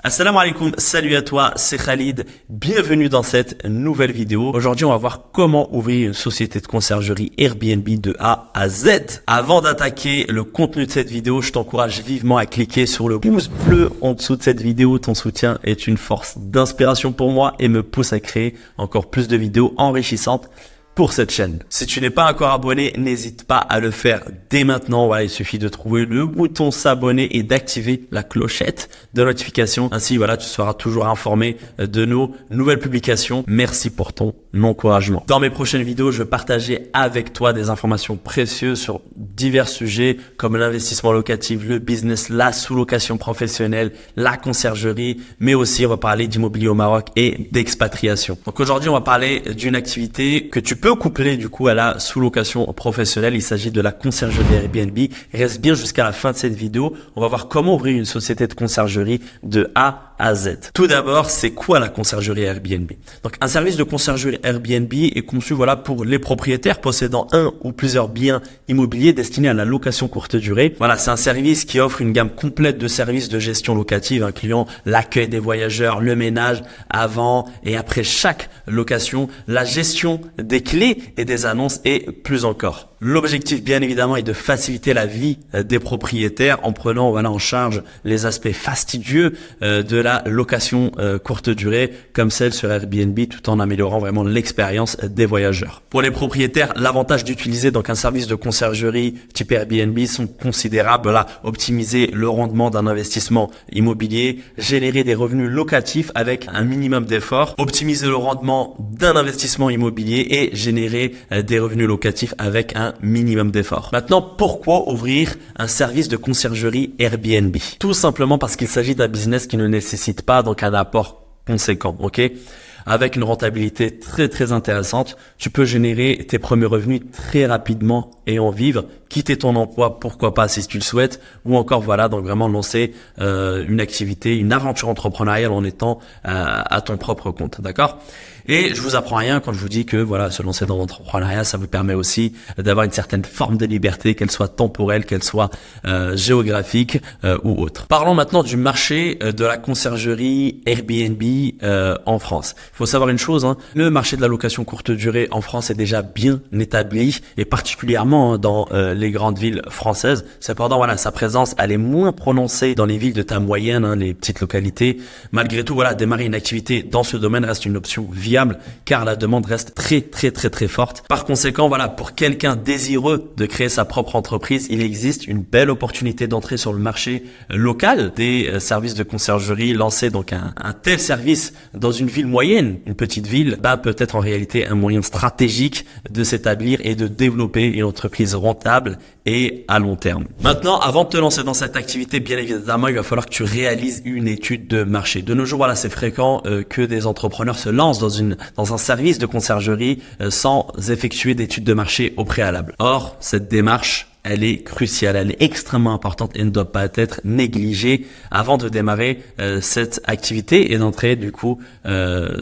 Assalamu alaikum, salut à toi, c'est Khalid, bienvenue dans cette nouvelle vidéo. Aujourd'hui, on va voir comment ouvrir une société de conciergerie Airbnb de A à Z. Avant d'attaquer le contenu de cette vidéo, je t'encourage vivement à cliquer sur le pouce bleu en dessous de cette vidéo. Ton soutien est une force d'inspiration pour moi et me pousse à créer encore plus de vidéos enrichissantes pour cette chaîne. Si tu n'es pas encore abonné, n'hésite pas à le faire dès maintenant. Voilà, il suffit de trouver le bouton s'abonner et d'activer la clochette de notification. Ainsi, voilà, tu seras toujours informé de nos nouvelles publications. Merci pour ton encouragement. Dans mes prochaines vidéos, je vais partager avec toi des informations précieuses sur divers sujets comme l'investissement locatif, le business, la sous-location professionnelle, la conciergerie, mais aussi on va parler d'immobilier au Maroc et d'expatriation. Donc aujourd'hui, on va parler d'une activité que tu peux coupler du coup à la sous-location professionnelle. Il s'agit de la conciergerie Airbnb. Reste bien jusqu'à la fin de cette vidéo. On va voir comment ouvrir une société de conciergerie de A à Z. Tout d'abord, c'est quoi la conciergerie Airbnb? Donc, un service de conciergerie Airbnb est conçu pour les propriétaires possédant un ou plusieurs biens immobiliers destinés à la location courte durée. Voilà, c'est un service qui offre une gamme complète de services de gestion locative, incluant l'accueil des voyageurs, le ménage avant et après chaque location, la gestion des clés et des annonces et plus encore. L'objectif, bien évidemment, est de faciliter la vie des propriétaires en prenant en charge les aspects fastidieux de la location courte durée comme celle sur Airbnb, tout en améliorant vraiment l'expérience des voyageurs. Pour les propriétaires, l'avantage d'utiliser donc un service de conciergerie type Airbnb sont considérables. Voilà, optimiser le rendement d'un investissement immobilier, générer des revenus locatifs avec un minimum d'efforts, optimiser le rendement d'un investissement immobilier et générer des revenus locatifs avec un minimum d'efforts. Maintenant, pourquoi ouvrir un service de conciergerie Airbnb? Tout simplement parce qu'il s'agit d'un business qui ne nécessite pas donc un apport conséquent, ok? Avec une rentabilité très intéressante, tu peux générer tes premiers revenus très rapidement et en vivre, quitter ton emploi, pourquoi pas si tu le souhaites, ou encore donc vraiment lancer une activité, une aventure entrepreneuriale en étant à ton propre compte, d'accord? Et je vous apprends rien quand je vous dis que se lancer dans l'entrepreneuriat, ça vous permet aussi d'avoir une certaine forme de liberté, qu'elle soit temporelle, qu'elle soit géographique ou autre. Parlons maintenant du marché de la conciergerie Airbnb en France. Il faut savoir une chose, le marché de la location courte durée en France est déjà bien établi et particulièrement dans les grandes villes françaises. Cependant, sa présence, elle est moins prononcée dans les villes de taille moyenne, les petites localités. Malgré tout, démarrer une activité dans ce domaine reste une option viable car la demande reste très forte. Par conséquent, pour quelqu'un désireux de créer sa propre entreprise, il existe une belle opportunité d'entrer sur le marché local des services de conciergerie. Lancer donc un tel service dans une ville moyenne, une petite ville, peut être en réalité un moyen stratégique de s'établir et de développer une entreprise rentable et à long terme. Maintenant, avant de te lancer dans cette activité, bien évidemment, il va falloir que tu réalises une étude de marché. De nos jours, c'est fréquent que des entrepreneurs se lancent dans un service de conciergerie sans effectuer d'étude de marché au préalable. Or, cette démarche, elle est cruciale, elle est extrêmement importante et ne doit pas être négligée avant de démarrer cette activité et d'entrer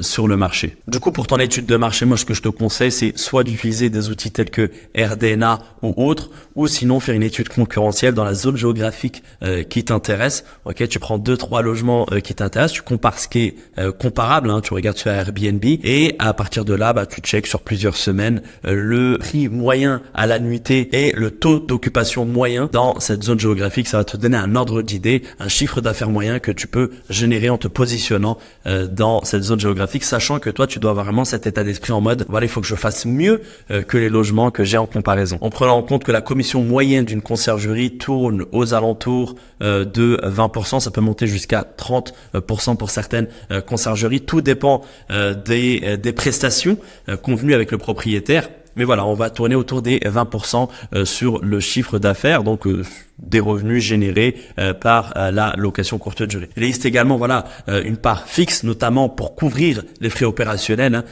sur le marché. Du coup, pour ton étude de marché, moi ce que je te conseille, c'est soit d'utiliser des outils tels que RDNA ou autres, ou sinon faire une étude concurrentielle dans la zone géographique qui t'intéresse. Ok, tu prends 2-3 logements qui t'intéressent, tu compares ce qui est comparable, tu regardes sur Airbnb et à partir de là, tu checkes sur plusieurs semaines le prix moyen à la nuitée et le taux d'occupation moyen dans cette zone géographique. Ça va te donner un ordre d'idée, un chiffre d'affaires moyen que tu peux générer en te positionnant dans cette zone géographique, sachant que toi tu dois avoir vraiment cet état d'esprit en mode il faut que je fasse mieux que les logements que j'ai en comparaison, en prenant en compte que la commission moyenne d'une conciergerie tourne aux alentours de 20%, ça peut monter jusqu'à 30% pour certaines conciergeries. Tout dépend des prestations convenues avec le propriétaire. Mais on va tourner autour des 20% sur le chiffre d'affaires, donc des revenus générés par la location courte durée. Il existe également une part fixe, notamment pour couvrir les frais opérationnels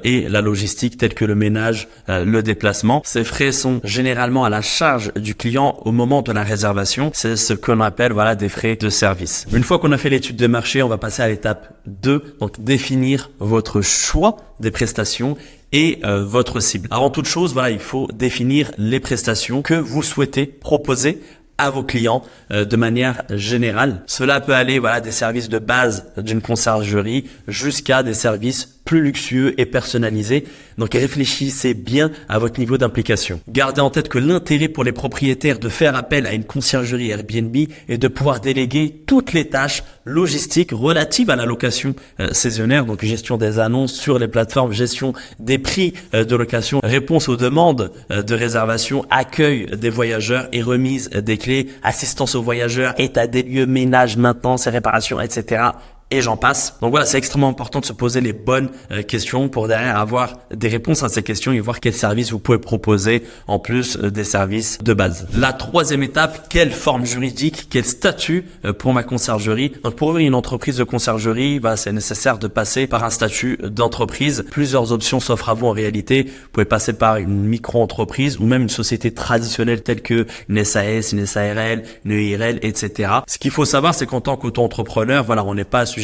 et la logistique telle que le ménage, le déplacement. Ces frais sont généralement à la charge du client au moment de la réservation. C'est ce qu'on appelle des frais de service. Une fois qu'on a fait l'étude de marché, on va passer à l'étape 2, donc définir votre choix des prestations et votre cible. Avant toute chose, il faut définir les prestations que vous souhaitez proposer à vos clients de manière générale. Cela peut aller des services de base d'une conciergerie jusqu'à des services plus luxueux et personnalisés. Donc réfléchissez bien à votre niveau d'implication. Gardez en tête que l'intérêt pour les propriétaires de faire appel à une conciergerie Airbnb est de pouvoir déléguer toutes les tâches logistiques relatives à la location saisonnière, donc gestion des annonces sur les plateformes, gestion des prix de location, réponse aux demandes de réservation, accueil des voyageurs et remise des clés, assistance aux voyageurs, état des lieux, ménage, maintenance et réparation, etc. Et j'en passe. Donc voilà, c'est extrêmement important de se poser les bonnes questions pour derrière avoir des réponses à ces questions et voir quels services vous pouvez proposer en plus des services de base. La troisième étape, quelle forme juridique, quel statut pour ma conciergerie. Donc pour ouvrir une entreprise de conciergerie, c'est nécessaire de passer par un statut d'entreprise. Plusieurs options s'offrent à vous en réalité. Vous pouvez passer par une micro-entreprise ou même une société traditionnelle telle que une SAS, une SARL, une EIRL, etc. Ce qu'il faut savoir, c'est qu'en tant qu'auto-entrepreneur, on n'est pas assujetti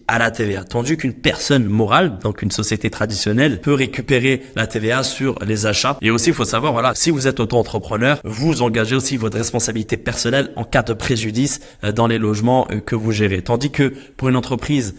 à la TVA. Tandis qu'une personne morale, donc une société traditionnelle, peut récupérer la TVA sur les achats. Et aussi, il faut savoir, si vous êtes auto-entrepreneur, vous engagez aussi votre responsabilité personnelle en cas de préjudice dans les logements que vous gérez. Tandis que pour une entreprise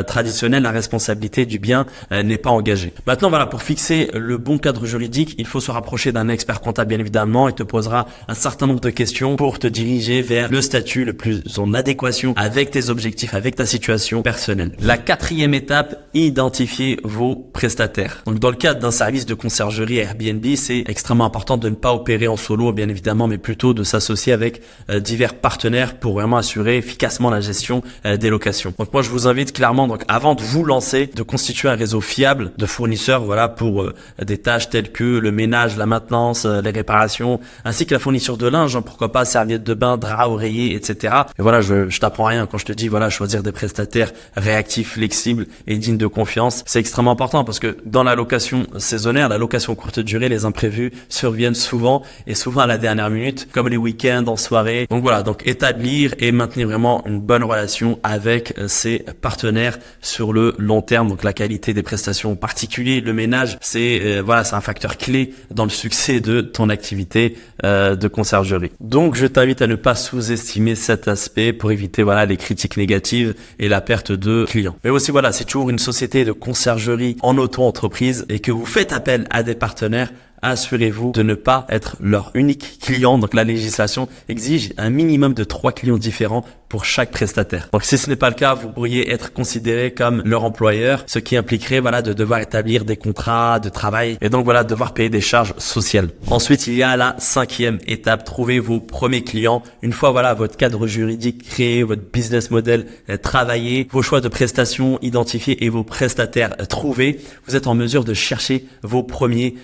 traditionnelle, la responsabilité du bien n'est pas engagée. Maintenant, pour fixer le bon cadre juridique, il faut se rapprocher d'un expert comptable, bien évidemment. Il te posera un certain nombre de questions pour te diriger vers le statut le plus en adéquation avec tes objectifs, avec ta situation personnelle. La quatrième étape, identifier vos prestataires. Donc dans le cadre d'un service de conciergerie Airbnb, c'est extrêmement important de ne pas opérer en solo, bien évidemment, mais plutôt de s'associer avec divers partenaires pour vraiment assurer efficacement la gestion des locations. Donc moi je vous invite clairement, avant de vous lancer, de constituer un réseau fiable de fournisseurs pour des tâches telles que le ménage, la maintenance, les réparations, ainsi que la fourniture de linge, pourquoi pas serviettes de bain, draps, oreillers, etc. Et je t'apprends rien quand je te dis choisir des prestataires réactifs, flexibles et dignes de confiance. C'est extrêmement important parce que dans la location saisonnière, la location courte durée, les imprévus surviennent souvent et souvent à la dernière minute, comme les week-ends, en soirée. Donc établir et maintenir vraiment une bonne relation avec ses partenaires sur le long terme. Donc la qualité des prestations, en particulier le ménage, c'est un facteur clé dans le succès de ton activité de conciergerie. Donc je t'invite à ne pas sous-estimer cet aspect pour éviter les critiques négatives et la perte de clients. Mais aussi si tu ouvres une société de conciergerie en auto-entreprise et que vous faites appel à des partenaires, assurez-vous de ne pas être leur unique client. Donc la législation exige un minimum de 3 clients différents pour chaque prestataire. Donc si ce n'est pas le cas, vous pourriez être considéré comme leur employeur, ce qui impliquerait de devoir établir des contrats de travail et donc devoir payer des charges sociales. Ensuite, il y a la cinquième étape, trouver vos premiers clients. Une fois votre cadre juridique créé, votre business model travaillé, vos choix de prestations identifiés et vos prestataires trouvés, vous êtes en mesure de chercher vos premiers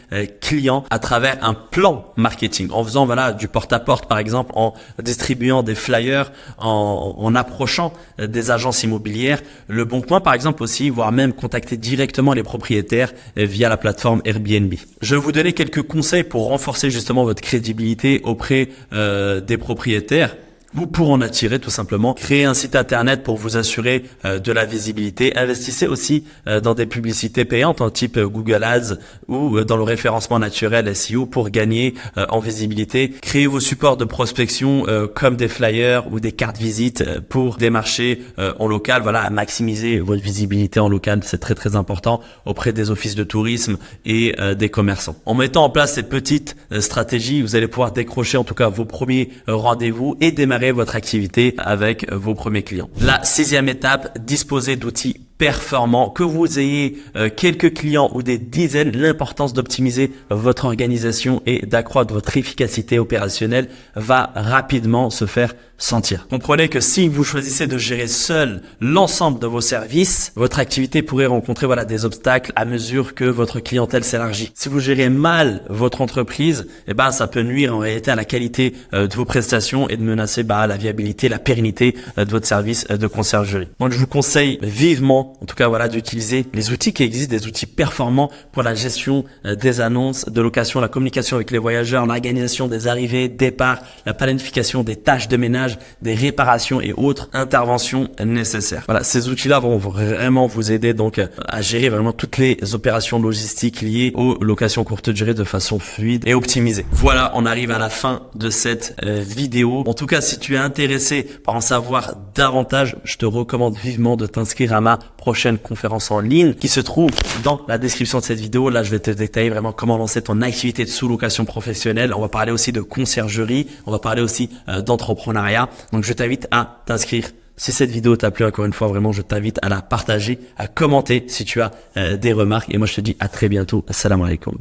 clients à travers un plan marketing, en faisant du porte-à-porte par exemple, en distribuant des flyers, en approchant des agences immobilières, Le Bon Coin par exemple aussi, voire même contacter directement les propriétaires via la plateforme Airbnb. Je vais vous donner quelques conseils pour renforcer justement votre crédibilité auprès des propriétaires. Ou pour en attirer tout simplement, créez un site internet pour vous assurer de la visibilité. Investissez aussi dans des publicités payantes type Google Ads ou dans le référencement naturel SEO pour gagner en visibilité. Créez vos supports de prospection comme des flyers ou des cartes visites pour démarcher en local. À maximiser votre visibilité en local, c'est très très important auprès des offices de tourisme et des commerçants. En mettant en place ces petites stratégies, vous allez pouvoir décrocher en tout cas vos premiers rendez-vous et démarrer votre activité avec vos premiers clients. La sixième étape, disposer d'outils performants. Que vous ayez quelques clients ou des dizaines, l'importance d'optimiser votre organisation et d'accroître votre efficacité opérationnelle va rapidement se faire sentir. Comprenez que si vous choisissez de gérer seul l'ensemble de vos services, votre activité pourrait rencontrer des obstacles à mesure que votre clientèle s'élargit. Si vous gérez mal votre entreprise, ça peut nuire en réalité à la qualité de vos prestations et de menacer la viabilité, la pérennité de votre service de conciergerie. Donc je vous conseille vivement temps, en tout cas voilà, d'utiliser les outils qui existent, des outils performants pour la gestion des annonces de location, la communication avec les voyageurs, l'organisation des arrivées, départs, la planification des tâches de ménage, des réparations et autres interventions nécessaires. Voilà, ces outils-là vont vraiment vous aider donc à gérer vraiment toutes les opérations logistiques liées aux locations courte durée de façon fluide et optimisée. Voilà, on arrive à la fin de cette vidéo. En tout cas, si tu es intéressé par en savoir davantage, je te recommande vivement de t'inscrire à ma prochaine conférence en ligne qui se trouve dans la description de cette vidéo. Là, je vais te détailler vraiment comment lancer ton activité de sous-location professionnelle. On va parler aussi de conciergerie, on va parler aussi d'entrepreneuriat. Donc, je t'invite à t'inscrire. Si cette vidéo t'a plu, encore une fois, vraiment, je t'invite à la partager, à commenter si tu as des remarques. Et moi, je te dis à très bientôt. Assalamu alaikum.